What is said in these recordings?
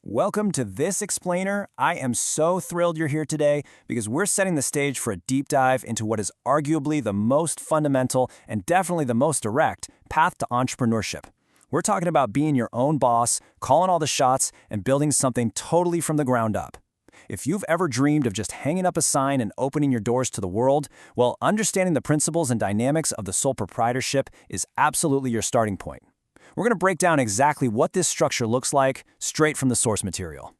Welcome to This Explainer. I am so thrilled you're here today because we're setting the stage for a deep dive into what is arguably the most fundamental and definitely the most direct path to entrepreneurship. We're talking about being your own boss, calling all the shots, and building something totally from the ground up. If you've ever dreamed of just hanging up a sign and opening your doors to the world, well, understanding the principles and dynamics of the sole proprietorship is absolutely your starting point. We're going to break down exactly what this structure looks like straight from the source material.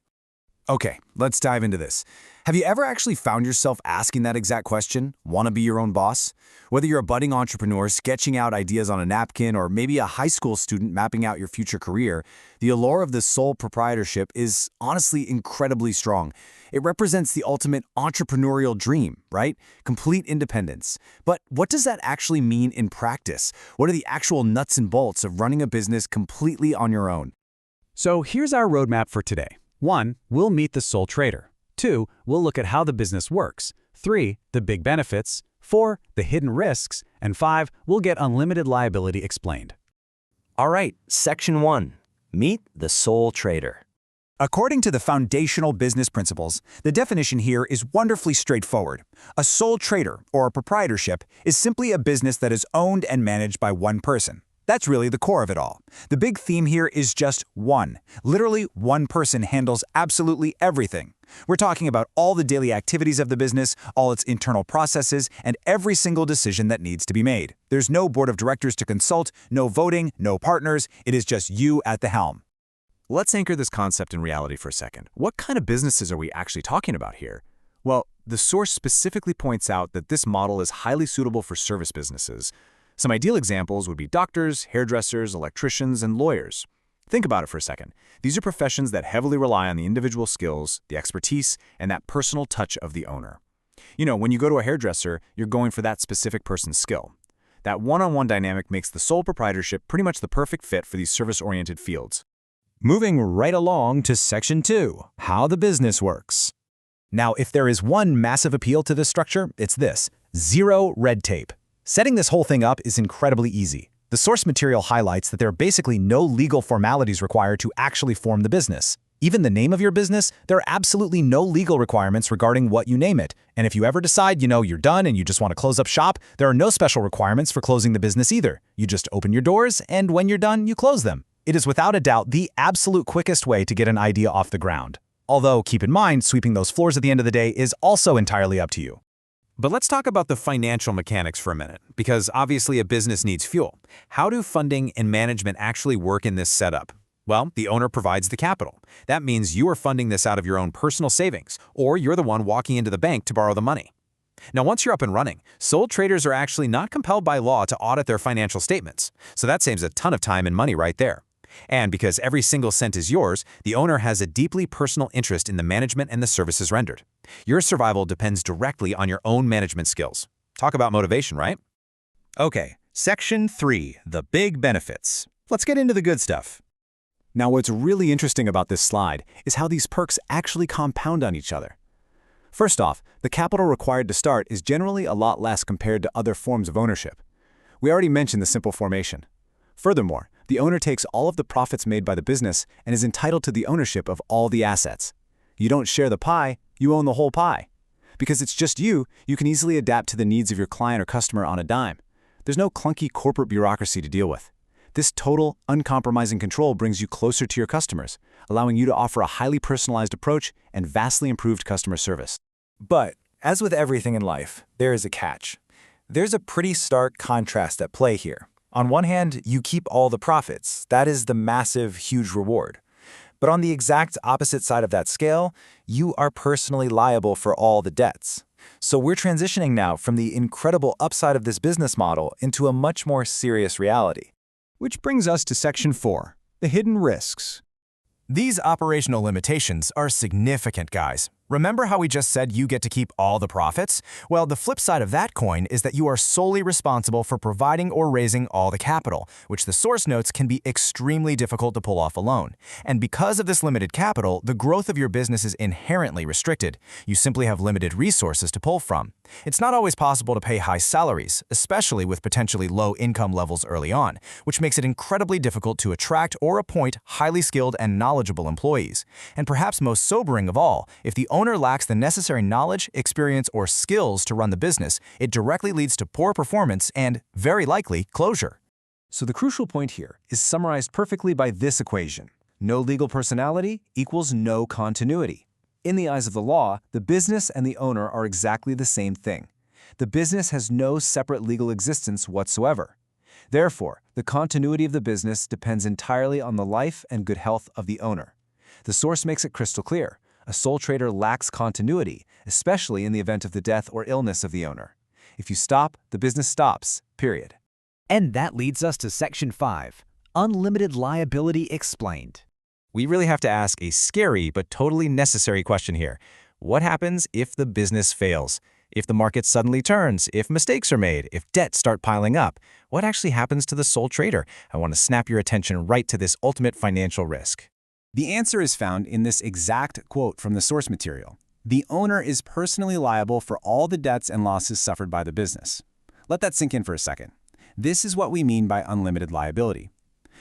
Okay, let's dive into this. Have you ever actually found yourself asking that exact question? Want to be your own boss? Whether you're a budding entrepreneur sketching out ideas on a napkin or maybe a high school student mapping out your future career, the allure of the sole proprietorship is honestly incredibly strong. It represents the ultimate entrepreneurial dream, right? Complete independence. But what does that actually mean in practice? What are the actual nuts and bolts of running a business completely on your own? So here's our roadmap for today. 1. We'll meet the sole trader. 2. We'll look at how the business works. 3. The big benefits. 4. The hidden risks. And 5. We'll get unlimited liability explained. All right, Section 1. Meet the sole trader. According to the foundational business principles, the definition here is wonderfully straightforward. A sole trader, or a proprietorship, is simply a business that is owned and managed by one person. That's really the core of it all. The big theme here is just one. Literally, one person handles absolutely everything. We're talking about all the daily activities of the business, all its internal processes, and every single decision that needs to be made. There's no board of directors to consult, no voting, no partners. It is just you at the helm. Let's anchor this concept in reality for a second. What kind of businesses are we actually talking about here? Well, the source specifically points out that this model is highly suitable for service businesses. Some ideal examples would be doctors, hairdressers, electricians, and lawyers. Think about it for a second. These are professions that heavily rely on the individual skills, the expertise, and that personal touch of the owner. You know, when you go to a hairdresser, you're going for that specific person's skill. That one-on-one dynamic makes the sole proprietorship pretty much the perfect fit for these service-oriented fields. Moving right along to Section 2, how the business works. Now, if there is one massive appeal to this structure, it's this: zero red tape. Setting this whole thing up is incredibly easy. The source material highlights that there are basically no legal formalities required to actually form the business. Even the name of your business, there are absolutely no legal requirements regarding what you name it. And if you ever decide, you're done and you just want to close up shop, there are no special requirements for closing the business either. You just open your doors, and when you're done, you close them. It is without a doubt the absolute quickest way to get an idea off the ground. Although, keep in mind, sweeping those floors at the end of the day is also entirely up to you. But let's talk about the financial mechanics for a minute, because obviously a business needs fuel. How do funding and management actually work in this setup? Well, the owner provides the capital. That means you are funding this out of your own personal savings, or you're the one walking into the bank to borrow the money. Now, once you're up and running, sole traders are actually not compelled by law to audit their financial statements, so that saves a ton of time and money right there. And because every single cent is yours, the owner has a deeply personal interest in the management and the services rendered. Your survival depends directly on your own management skills. Talk about motivation, right? Okay, Section 3, the big benefits. Let's get into the good stuff. Now, what's really interesting about this slide is how these perks actually compound on each other. First off, the capital required to start is generally a lot less compared to other forms of ownership. We already mentioned the simple formation. Furthermore, the owner takes all of the profits made by the business and is entitled to the ownership of all the assets. You don't share the pie, you own the whole pie. Because it's just you can easily adapt to the needs of your client or customer on a dime. There's no clunky corporate bureaucracy to deal with. This total, uncompromising control brings you closer to your customers, allowing you to offer a highly personalized approach and vastly improved customer service. But, as with everything in life, there is a catch. There's a pretty stark contrast at play here. On one hand, you keep all the profits. That is the massive, huge reward. But on the exact opposite side of that scale, you are personally liable for all the debts. So we're transitioning now from the incredible upside of this business model into a much more serious reality. Which brings us to Section 4, the hidden risks. These operational limitations are significant, guys. Remember how we just said you get to keep all the profits? Well, the flip side of that coin is that you are solely responsible for providing or raising all the capital, which the source notes can be extremely difficult to pull off alone. And because of this limited capital, the growth of your business is inherently restricted. You simply have limited resources to pull from. It's not always possible to pay high salaries, especially with potentially low income levels early on, which makes it incredibly difficult to attract or appoint highly skilled and knowledgeable employees. And perhaps most sobering of all, if the owner lacks the necessary knowledge, experience, or skills to run the business, it directly leads to poor performance and, very likely, closure. So the crucial point here is summarized perfectly by this equation. No legal personality equals no continuity. In the eyes of the law, the business and the owner are exactly the same thing. The business has no separate legal existence whatsoever. Therefore, the continuity of the business depends entirely on the life and good health of the owner. The source makes it crystal clear. A sole trader lacks continuity, especially in the event of the death or illness of the owner. If you stop, the business stops, period. And that leads us to Section 5, Unlimited Liability Explained. We really have to ask a scary but totally necessary question here. What happens if the business fails? If the market suddenly turns? If mistakes are made? If debts start piling up? What actually happens to the sole trader? I want to snap your attention right to this ultimate financial risk. The answer is found in this exact quote from the source material. The owner is personally liable for all the debts and losses suffered by the business. Let that sink in for a second. This is what we mean by unlimited liability.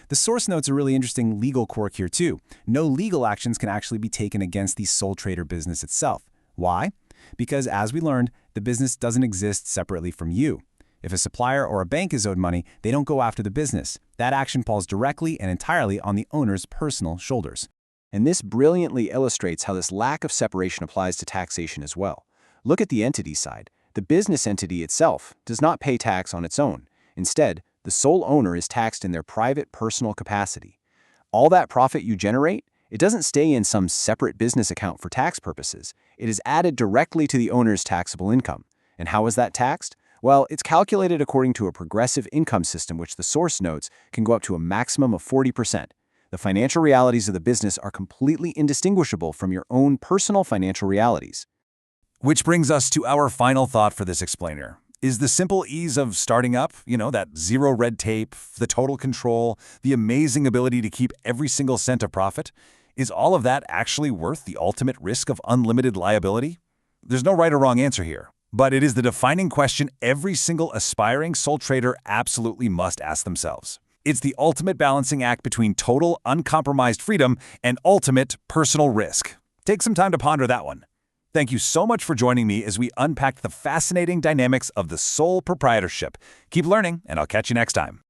The source notes a really interesting legal quirk here too. No legal actions can actually be taken against the sole trader business itself. Why? Because as we learned, the business doesn't exist separately from you. If a supplier or a bank is owed money, they don't go after the business. That action falls directly and entirely on the owner's personal shoulders. And this brilliantly illustrates how this lack of separation applies to taxation as well. Look at the entity side. The business entity itself does not pay tax on its own. Instead, the sole owner is taxed in their private personal capacity. All that profit you generate, it doesn't stay in some separate business account for tax purposes. It is added directly to the owner's taxable income. And how is that taxed? Well, it's calculated according to a progressive income system which the source notes can go up to a maximum of 40%. The financial realities of the business are completely indistinguishable from your own personal financial realities. Which brings us to our final thought for this explainer. Is the simple ease of starting up, that zero red tape, the total control, the amazing ability to keep every single cent of profit, is all of that actually worth the ultimate risk of unlimited liability? There's no right or wrong answer here, but it is the defining question every single aspiring sole trader absolutely must ask themselves. It's the ultimate balancing act between total, uncompromised freedom and ultimate personal risk. Take some time to ponder that one. Thank you so much for joining me as we unpacked the fascinating dynamics of the sole proprietorship. Keep learning, and I'll catch you next time.